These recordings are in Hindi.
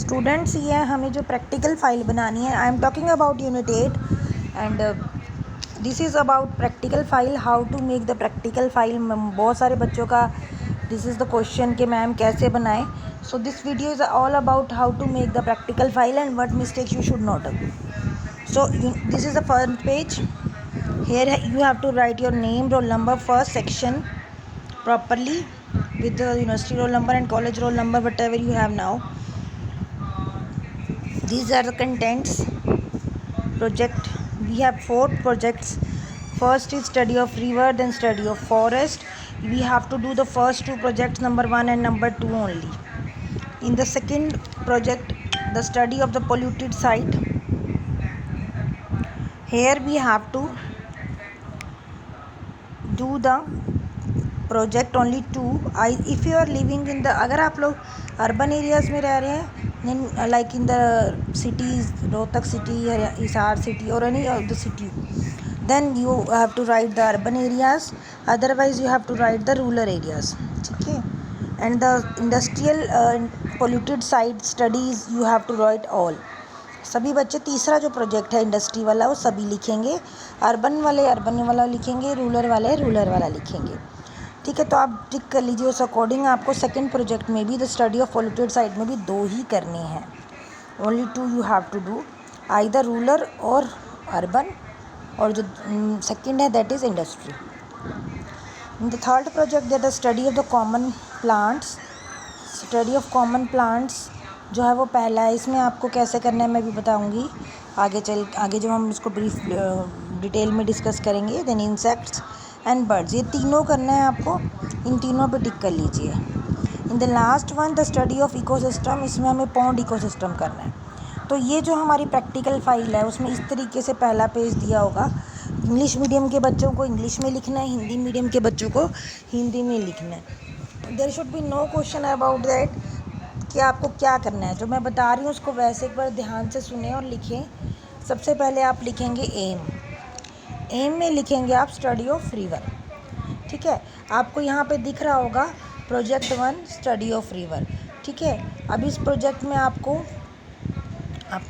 स्टूडेंट्स, ये हमें जो प्रैक्टिकल फ़ाइल बनानी है, I am talking about unit 8 and this is about practical file, how to make the practical file. बहुत सारे बच्चों का दिस इज़ द क्वेश्चन कि मैम कैसे बनाएं। So this video is all about how to make the practical file and what mistakes you should not do. So this is the first page. Here you have to write your name, roll number, first section properly with the university roll number and college roll number, whatever you have now. These are the contents. Project, we have 4 projects. First is study of river, then study of forest. We have to do the first 2 projects, number 1 and number 2 only. In the second project, the study of the polluted site. Here we have to do the project only 2. If you are living in the, अगर आप लोग अर्बन एरियाज़ में रह रहे हैं, like in the cities, Rohtak city या Hisar city or any of the city, then you have to write the urban areas, otherwise you have to write the rural areas. ठीक है. And the industrial polluted site studies you have to write all. सभी बच्चे तीसरा जो प्रोजेक्ट है इंडस्ट्री वाला वो सभी लिखेंगे. अर्बन वाले अर्बन वाला लिखेंगे, रूरल वाले रूरल वाला लिखेंगे. ठीक है, तो आप टिक कर लीजिए. उस अकॉर्डिंग आपको सेकंड प्रोजेक्ट में भी the study of polluted site में भी 2 ही करने हैं. Only 2 you have to do, either rural और अर्बन, और जो सेकंड है that is industry. The third project that the study of the common plants. Study of common plants जो है वो पहला है. इसमें आपको कैसे करना है मैं भी बताऊंगी आगे जब हम इसको ब्रीफ डिटेल में डिस्कस करेंगे. देन इंसेक्ट्स एंड बर्ड्स, ये तीनों करना है आपको. इन तीनों पे टिक कर लीजिए. In the last one the study of ecosystem, इसमें हमें पॉन्ड इकोसिस्टम करना है. तो ये जो हमारी प्रैक्टिकल फ़ाइल है उसमें इस तरीके से पहला पेज दिया होगा. इंग्लिश मीडियम के बच्चों को इंग्लिश में लिखना है, हिंदी मीडियम के बच्चों को हिंदी में लिखना है. There should be no question about that कि आपको क्या करना है. जो मैं बता रही हूँ उसको वैसे एक बार ध्यान से सुने और लिखें. सबसे पहले आप लिखेंगे एम में लिखेंगे आप स्टडी ऑफ रिवर. ठीक है, आपको यहाँ पे दिख रहा होगा प्रोजेक्ट 1 स्टडी ऑफ रिवर. ठीक है, अब इस प्रोजेक्ट में आपको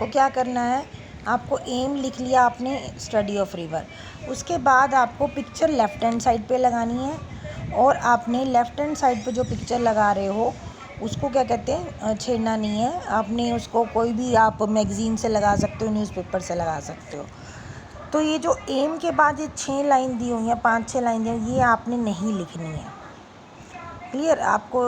क्या करना है, आपको एम लिख लिया आपने स्टडी ऑफ रिवर. उसके बाद आपको पिक्चर लेफ़्ट हैंड साइड पे लगानी है, और आपने लेफ़्ट हैंड साइड पे जो पिक्चर लगा रहे हो उसको क्या कहते हैं, छेड़ना नहीं है. आपने उसको कोई भी आप मैगज़ीन से लगा सकते हो, न्यूज़पेपर से लगा सकते हो. तो ये जो एम के बाद ये 6 लाइन दी हुई हैं, 5-6 लाइन दी हुई, ये आपने नहीं लिखनी है. क्लियर. आपको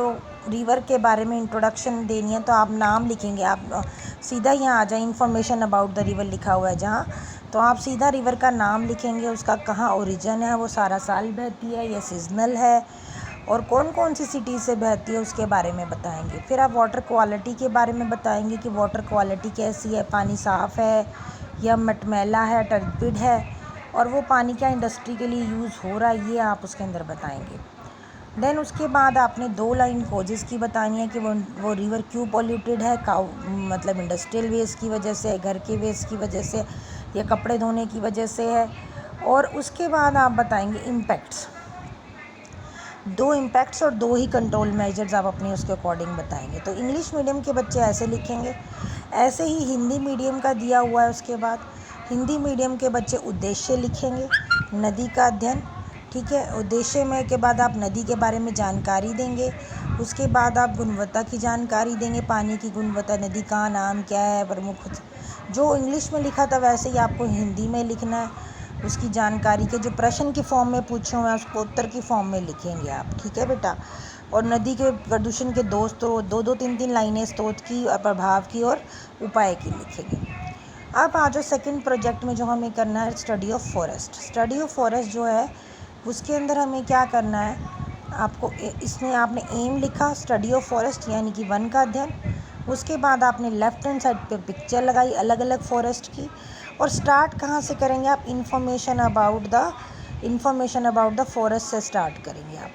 रिवर के बारे में इंट्रोडक्शन देनी है तो आप नाम लिखेंगे. आप सीधा यहाँ आ जाए, इन्फॉर्मेशन अबाउट द रिवर लिखा हुआ है जहाँ, तो आप सीधा रिवर का नाम लिखेंगे, उसका कहाँ ओरिजिन है, वो सारा साल बहती है या सीजनल है, और कौन कौन सी सिटी से बहती है उसके बारे में बताएंगे. फिर आप वाटर क्वालिटी के बारे में बताएंगे कि वाटर क्वालिटी कैसी है, पानी साफ़ है या मटमैला है, टर्बिड है, और वो पानी क्या इंडस्ट्री के लिए यूज़ हो रहा है, ये आप उसके अंदर बताएंगे. देन उसके बाद आपने 2 लाइन कोजेस की बतानी है कि वो रिवर क्यों पॉल्यूटेड है, मतलब इंडस्ट्रियल वेस्ट की वजह से, घर के वेस्ट की वजह से, या कपड़े धोने की वजह से है. और उसके बाद आप बताएंगे इम्पैक्ट्स. 2 इम्पैक्ट्स और 2 ही कंट्रोल मेजर्स आप अपने उसके अकॉर्डिंग बताएंगे. तो इंग्लिश मीडियम के बच्चे ऐसे लिखेंगे. ऐसे ही हिंदी मीडियम का दिया हुआ है. उसके बाद हिंदी मीडियम के बच्चे उद्देश्य लिखेंगे, नदी का अध्ययन. ठीक है, उद्देश्य में के बाद आप नदी के बारे में जानकारी देंगे. उसके बाद आप गुणवत्ता की जानकारी देंगे, पानी की गुणवत्ता, नदी का नाम क्या है, प्रमुख. जो इंग्लिश में लिखा था वैसे ही आपको हिंदी में लिखना है. उसकी जानकारी के जो प्रश्न की फॉर्म में पूछे हुए हैं उसको उत्तर की फॉर्म में लिखेंगे आप. ठीक है बेटा. और नदी के प्रदूषण के 2 स्रोत, 2-2, 3-3 लाइनें स्रोत की, प्रभाव की और उपाय की लिखेंगे. अब आ जाओ सेकेंड प्रोजेक्ट में जो हमें करना है study of forest. Study of forest जो है उसके अंदर हमें क्या करना है, आपको इसमें आपने एम लिखा स्टडी ऑफ फॉरेस्ट यानी कि 1 का अध्ययन. उसके बाद आपने लेफ़्ट हैंड साइड पे पिक्चर लगाई अलग अलग फॉरेस्ट की. और स्टार्ट कहाँ से करेंगे आप, इन्फॉर्मेशन अबाउट द फॉरेस्ट से स्टार्ट करेंगे आप.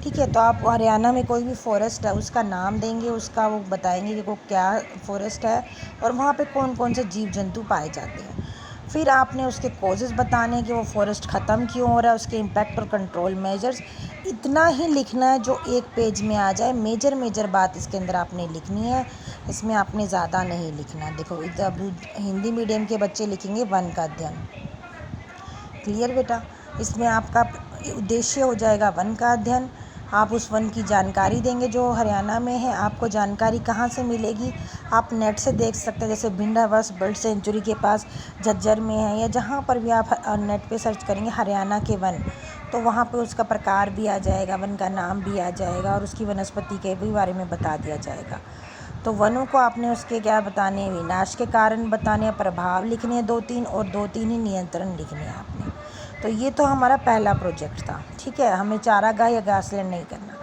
ठीक है, तो आप हरियाणा में कोई भी फॉरेस्ट है उसका नाम देंगे, उसका वो बताएंगे कि वो क्या फॉरेस्ट है और वहाँ पे कौन कौन से जीव जंतु पाए जाते हैं. फिर आपने उसके कॉजेज़ बताने हैं कि वो फॉरेस्ट ख़त्म क्यों हो रहा है, उसके इम्पैक्ट और कंट्रोल मेजर्स। इतना ही लिखना है जो एक पेज में आ जाए। मेजर बात इसके अंदर आपने लिखनी है, इसमें आपने ज़्यादा नहीं लिखना। देखो इधर अब हिंदी मीडियम के बच्चे लिखेंगे वन का अध्ययन। क्लियर बेटा? इसमें आपका उद्देश्य हो जाएगा वन का अध्ययन। आप उस वन की जानकारी देंगे जो हरियाणा में है। आपको जानकारी कहाँ से मिलेगी? आप नेट से देख सकते हैं, जैसे भिंडावस बर्ड सेंचुरी के पास झज्जर में है, या जहाँ पर भी आप नेट पे सर्च करेंगे हरियाणा के वन, तो वहाँ पे उसका प्रकार भी आ जाएगा, वन का नाम भी आ जाएगा, और उसकी वनस्पति के भी बारे में बता दिया जाएगा। तो वनों को आपने उसके क्या बताने हैं? विनाश के कारण बताने हैं, प्रभाव लिखने हैं 2-3, और 2-3 ही नियंत्रण लिखने हैं आपने। तो ये तो हमारा पहला प्रोजेक्ट था, ठीक है। हमें चारागाह या घासलैंड नहीं करना।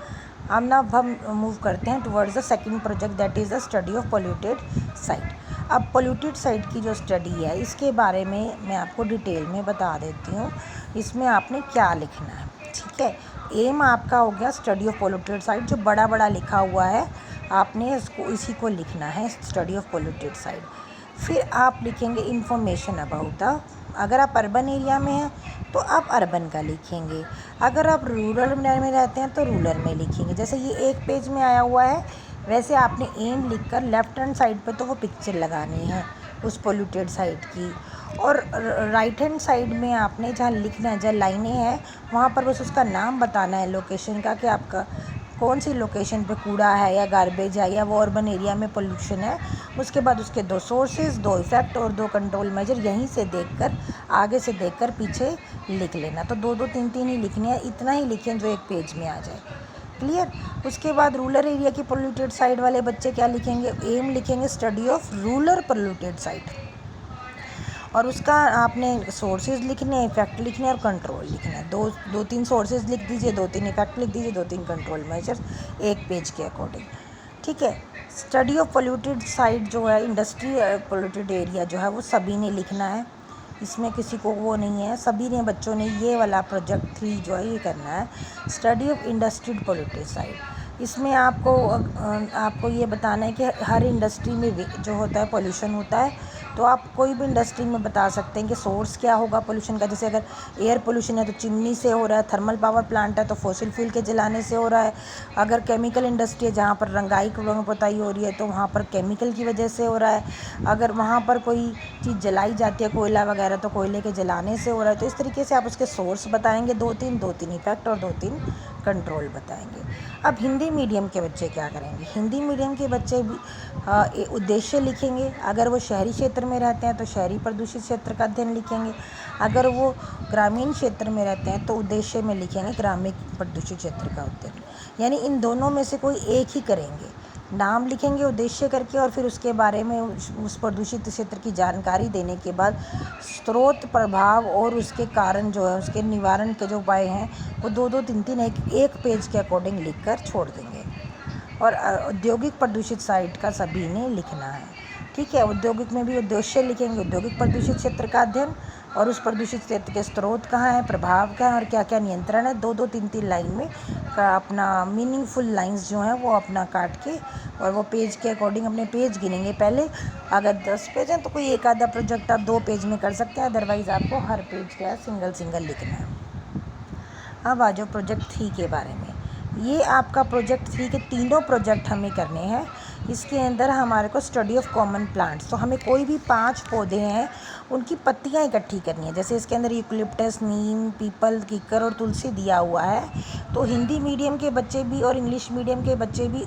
अब ना हम मूव करते हैं towards the second project, that is the study of polluted site. अब पोल्यूटेड साइट की जो स्टडी है, इसके बारे में मैं आपको डिटेल में बता देती हूँ। इसमें आपने क्या लिखना है, ठीक है। एम आपका हो गया स्टडी ऑफ पोल्यूटेड साइट, जो बड़ा बड़ा लिखा हुआ है आपने इसको इसी को लिखना है, स्टडी ऑफ पोल्यूटेड साइट। फिर आप लिखेंगे इंफॉर्मेशन अबाउट द, अगर आप अर्बन एरिया में हैं तो आप अर्बन का लिखेंगे, अगर आप रूरल में रहते हैं तो रूरल में लिखेंगे। जैसे ये एक पेज में आया हुआ है, वैसे आपने एम लिखकर लेफ्ट हैंड साइड पे तो वो पिक्चर लगानी है उस पोल्यूटेड साइट की, और राइट हैंड साइड में आपने जहाँ लिखना है, जहाँ लाइनें हैं, वहाँ पर बस उसका नाम बताना है लोकेशन का, कि आपका कौन सी लोकेशन पे कूड़ा है या गार्बेज है या वो अर्बन एरिया में पोल्यूशन है। उसके बाद उसके 2 सोर्सेज, 2 इफ़ेक्ट और 2 कंट्रोल मेजर, यहीं से देखकर, आगे से देखकर पीछे लिख लेना। तो 2-2 3-3 ही लिखने हैं, इतना ही लिखें जो एक पेज में आ जाए। क्लियर? उसके बाद रूरल एरिया की पोल्यूटेड साइट वाले बच्चे क्या लिखेंगे? एम लिखेंगे study of rural polluted site, और उसका आपने सोर्सेज लिखने, इफेक्ट लिखने और कंट्रोल लिखना है। 2-3 सोर्सेज लिख दीजिए, 2-3 इफेक्ट लिख दीजिए, 2-3 कंट्रोल मेजर्स, एक पेज के अकॉर्डिंग, ठीक है। स्टडी ऑफ पोल्यूटेड साइट जो है, इंडस्ट्री पोल्यूटेड एरिया जो है, वो सभी ने लिखना है, इसमें किसी को वो नहीं है, सभी ने बच्चों ने ये वाला प्रोजेक्ट 3 जो है ये करना है, study of industry polluted site. इसमें आपको ये बताना है कि हर इंडस्ट्री में जो होता है पोल्यूशन होता है, तो आप कोई भी इंडस्ट्री में बता सकते हैं कि सोर्स क्या होगा पोल्यूशन का। जैसे अगर एयर पोल्यूशन है तो चिमनी से हो रहा है, थर्मल पावर प्लांट है तो फॉसिल फ्यूल के जलाने से हो रहा है, अगर केमिकल इंडस्ट्री है जहाँ पर रंगाई पुताई हो रही है तो वहाँ पर केमिकल की वजह से हो रहा है, अगर वहाँ पर कोई चीज़ जलाई जाती है कोयला वगैरह तो कोयले के जलाने से हो रहा है। तो इस तरीके से आप उसके सोर्स बताएंगे, 2-3 इफेक्ट और 2-3 कंट्रोल बताएंगे। अब हिंदी मीडियम के बच्चे क्या करेंगे? हिंदी मीडियम के बच्चे भी उद्देश्य लिखेंगे। अगर वो शहरी क्षेत्र में रहते हैं तो शहरी प्रदूषित क्षेत्र का अध्ययन लिखेंगे, अगर वो ग्रामीण क्षेत्र में रहते हैं तो उद्देश्य में लिखेंगे ग्रामीण प्रदूषित क्षेत्र का अध्ययन। यानी इन दोनों में से कोई एक ही करेंगे, नाम लिखेंगे उद्देश्य करके, और फिर उसके बारे में उस प्रदूषित क्षेत्र की जानकारी देने के बाद स्रोत, प्रभाव और उसके कारण जो है, उसके निवारण के जो उपाय हैं, वो 2-2 3-3 एक पेज के अकॉर्डिंग लिख कर छोड़ देंगे। और औद्योगिक प्रदूषित साइट का सभी ने लिखना है, ठीक है। औद्योगिक में भी उद्देश्य लिखेंगे, औद्योगिक प्रदूषित क्षेत्र का अध्ययन, और उस प्रदूषित क्षेत्र के स्रोत कहाँ हैं, प्रभाव क्या है और क्या क्या नियंत्रण है। 2-2 3-3 लाइन में का अपना मीनिंगफुल लाइंस जो हैं वो अपना काट के, और वो पेज के अकॉर्डिंग अपने पेज गिनेंगे पहले। अगर 10 पेज हैं तो कोई एक आधा प्रोजेक्ट आप 2 पेज में कर सकते हैं, अदरवाइज़ आपको हर पेज का सिंगल लिखना है। अब आ जाओ प्रोजेक्ट 3 के बारे में। ये आपका प्रोजेक्ट 3 के तीनों प्रोजेक्ट हमें करने हैं। इसके अंदर हमारे को स्टडी ऑफ कॉमन प्लांट्स, तो हमें कोई भी 5 पौधे हैं उनकी पत्तियां इकट्ठी करनी है। जैसे इसके अंदर यूकलिप्टस, नीम, पीपल, कीकर और तुलसी दिया हुआ है। तो हिंदी मीडियम के बच्चे भी और इंग्लिश मीडियम के बच्चे भी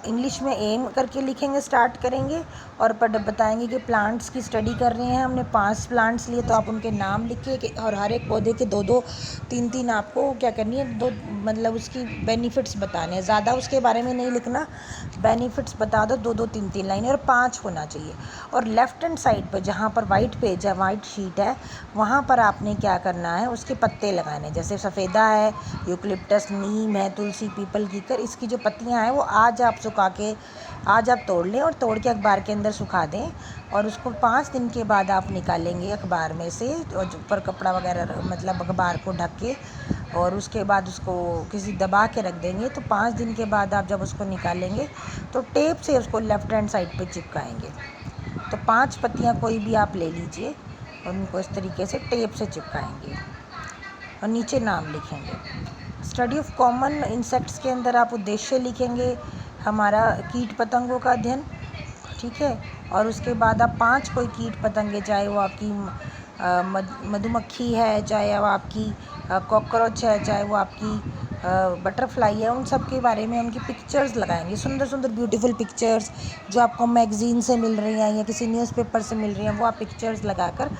इंग्लिश में एम करके लिखेंगे, स्टार्ट करेंगे, और बताएंगे कि प्लांट्स की स्टडी कर रहे हैं, हमने 5 प्लांट्स लिए, तो आप उनके नाम लिखिए, और हर एक पौधे के 2-2 3-3 आपको क्या करनी है, दो मतलब उसकी बेनिफिट्स बताने हैं, ज़्यादा उसके बारे में नहीं लिखना, बेनिफिट्स बता दो, 2-2 3-3 लाइनें, और 5 होना चाहिए। और लेफ़्ट हैंड साइड पर जहाँ पर वाइट पेज है, वाइट शीट है, वहाँ पर आपने क्या करना है, उसके पत्ते लगाने। जैसे सफ़ेदा है, यूकलिप्टस, नीम है, तुलसी, पीपल, कीकर, इसकी जो पत्तियाँ हैं वो आज आप सुखा के, आज आप तोड़ लें और तोड़ के अखबार के अंदर सुखा दें, और उसको 5 दिन के बाद आप निकालेंगे अखबार में से, और ऊपर कपड़ा वगैरह मतलब अखबार को ढक के, और उसके बाद उसको किसी दबा के रख देंगे। तो 5 दिन के बाद आप जब उसको निकालेंगे तो टेप से उसको लेफ़्ट हैंड साइड पे चिपकाएंगे। तो 5 पत्तियाँ कोई भी आप ले लीजिए, और उनको इस तरीके से टेप से चिपकाएंगे और नीचे नाम लिखेंगे। स्टडी ऑफ कॉमन इंसेक्ट्स के अंदर आप उद्देश्य लिखेंगे हमारा कीट पतंगों का अध्ययन, ठीक है। और उसके बाद आप 5 कोई कीट पतंगे, चाहे वो आपकी मधुमक्खी है, चाहे वो आपकी कॉकरोच है, चाहे वो आपकी बटरफ्लाई है, उन सब के बारे में उनकी पिक्चर्स लगाएंगे, सुंदर सुंदर ब्यूटीफुल पिक्चर्स जो आपको मैगज़ीन से मिल रही हैं या किसी न्यूज़पेपर से मिल रही हैं, वो आप पिक्चर्स लगाकर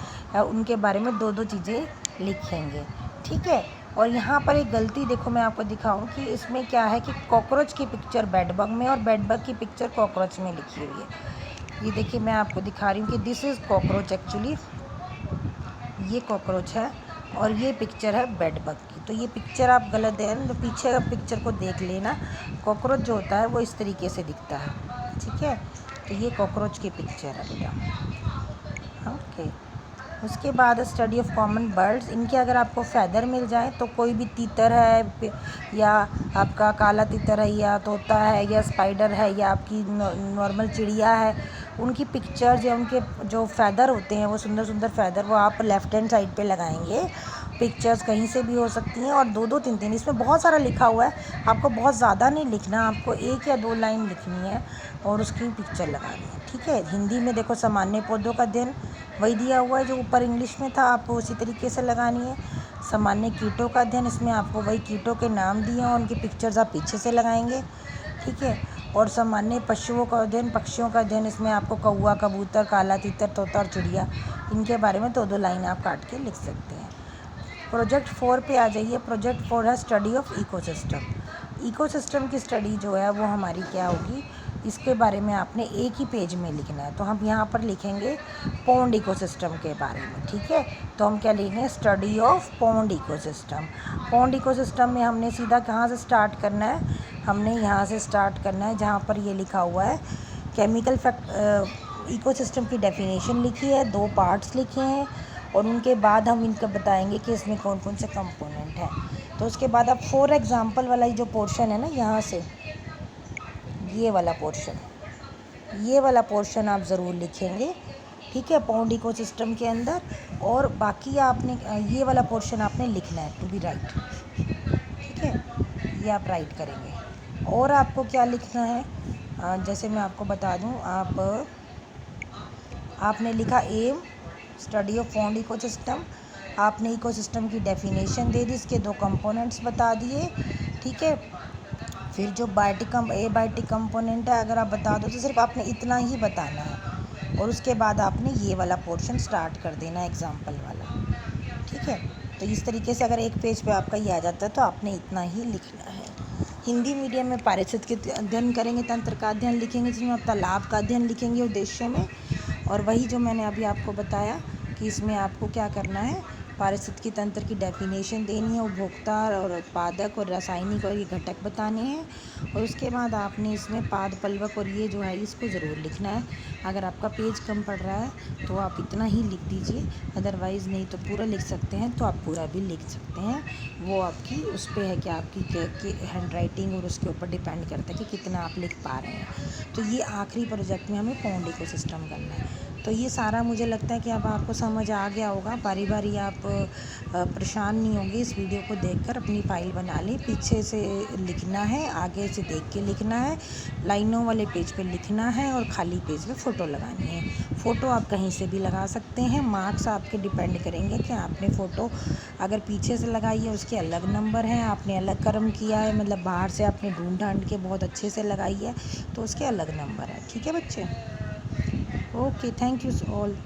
उनके बारे में 2-2 चीज़ें लिखेंगे, ठीक है। और यहाँ पर एक गलती देखो, मैं आपको दिखाऊं कि इसमें क्या है कि कॉकरोच की पिक्चर बेडबग में और बेडबग की पिक्चर कॉकरोच में लिखी हुई है। ये देखिए मैं आपको दिखा रही हूँ कि दिस इज़ कॉकरोच, एक्चुअली ये कॉकरोच है और ये पिक्चर है बेडबग की। तो ये पिक्चर आप गलत है, तो पीछे का पिक्चर को देख लेना। कॉकरोच जो होता है वो इस तरीके से दिखता है, ठीक है। तो ये कॉकरोच की पिक्चर है बेटा, ओके। उसके बाद स्टडी ऑफ कॉमन बर्ड्स, इनके अगर आपको फैदर मिल जाए तो कोई भी तीतर है या आपका काला तीतर है या तोता है या स्पाइडर है या आपकी नॉर्मल चिड़िया है, उनकी पिक्चर्स या उनके जो फैदर होते हैं वो सुंदर सुंदर फैदर वो आप लेफ़्ट हैंड साइड पे लगाएंगे। पिक्चर्स कहीं से भी हो सकती हैं और 2-2 3-3, इसमें बहुत सारा लिखा हुआ है, आपको बहुत ज़्यादा नहीं लिखना, आपको 1 या 2 लाइन लिखनी है और उसकी पिक्चर लगानी है, ठीक है। हिंदी में देखो सामान्य पौधों का अध्ययन वही दिया हुआ है जो ऊपर इंग्लिश में था, आपको उसी तरीके से लगानी है। सामान्य कीटों का अध्ययन, इसमें आपको वही कीटों के नाम दिए हैं और उनकी पिक्चर्स आप पीछे से लगाएंगे, ठीक है। और सामान्य पशुओं का अध्ययन, पक्षियों का अध्ययन, इसमें आपको कौवा, कबूतर, काला तीतर, तोता और चिड़िया, इनके बारे में 2-2 लाइन आप काट के लिख सकते हैं। प्रोजेक्ट 4 पे आ जाइए। प्रोजेक्ट 4 है स्टडी ऑफ इकोसिस्टम। इकोसिस्टम की स्टडी जो है वो हमारी क्या होगी, इसके बारे में आपने एक ही पेज में लिखना है। तो हम यहाँ पर लिखेंगे पॉन्ड इकोसिस्टम के बारे में, ठीक है। तो हम क्या लिखेंगे, study of pond ecosystem. Pond ecosystem में हमने सीधा कहाँ से स्टार्ट करना है, हमने यहाँ से स्टार्ट करना है जहाँ पर ये लिखा हुआ है केमिकल फैक्ट इकोसिस्टम की डेफिनेशन लिखी है, 2 पार्ट्स लिखे हैं और उनके बाद हम इनका बताएंगे कि इसमें कौन कौन से कंपोनेंट हैं। तो उसके बाद आप फॉर एग्जांपल वाला जो पोर्शन है ना, यहाँ से ये वाला पोर्शन आप ज़रूर लिखेंगे, ठीक है, पॉन्ड इकोसिस्टम के अंदर। और बाकी आपने ये वाला पोर्शन आपने लिखना है, टू बी राइट, ठीक है, ये आप राइट करेंगे। और आपको क्या लिखना है, जैसे मैं आपको बता दूं, आपने लिखा aim study of pond ecosystem, आपने इकोसिस्टम की डेफिनेशन दे दी, इसके 2 कंपोनेंट्स बता दिए, ठीक है। फिर जो बायोटिक कंपोनेंट है अगर आप बता दो तो सिर्फ आपने इतना ही बताना है और उसके बाद आपने ये वाला पोर्शन स्टार्ट कर देना है एग्जाम्पल वाला, ठीक है। तो इस तरीके से अगर एक पेज पे आपका ये आ जाता है तो आपने इतना ही लिखना है। हिंदी मीडियम में पारिस्थितिक अध्ययन करेंगे, तंत्र का अध्ययन लिखेंगे, जिसमें आप तालाब का अध्ययन लिखेंगे उद्देश्य में। और वही जो मैंने अभी आपको बताया कि इसमें आपको क्या करना है, पारिस्थितिकी तंत्र की डेफिनेशन देनी है, उपभोक्ता और उत्पादक और रासायनिक और ये घटक बताने हैं। और उसके बाद आपने इसमें पाद पल्वक और ये जो है इसको ज़रूर लिखना है। अगर आपका पेज कम पड़ रहा है तो आप इतना ही लिख दीजिए, अदरवाइज़ नहीं तो पूरा लिख सकते हैं, तो आप पूरा भी लिख सकते हैं। वो आपकी उस पर है कि आपकी हैंड राइटिंग और उसके ऊपर डिपेंड करता है कि कितना आप लिख पा रहे हैं। तो ये आखिरी प्रोजेक्ट में हमें पॉन्ड इकोसिस्टम करना है। तो ये सारा मुझे लगता है कि अब आपको समझ आ गया होगा, बारी बारी आप परेशान नहीं होंगे। इस वीडियो को देखकर अपनी फ़ाइल बना लें, पीछे से लिखना है, आगे से देख के लिखना है, लाइनों वाले पेज पे लिखना है और खाली पेज पे फ़ोटो लगानी है। फ़ोटो आप कहीं से भी लगा सकते हैं, मार्क्स आपके डिपेंड करेंगे कि आपने फ़ोटो अगर पीछे से लगाई है उसके अलग नंबर हैं, आपने अलग कर्म किया है, मतलब बाहर से आपने ढूंढ ढांड के बहुत अच्छे से लगाई है तो उसके अलग नंबर है, ठीक है बच्चे। Okay, thank you all.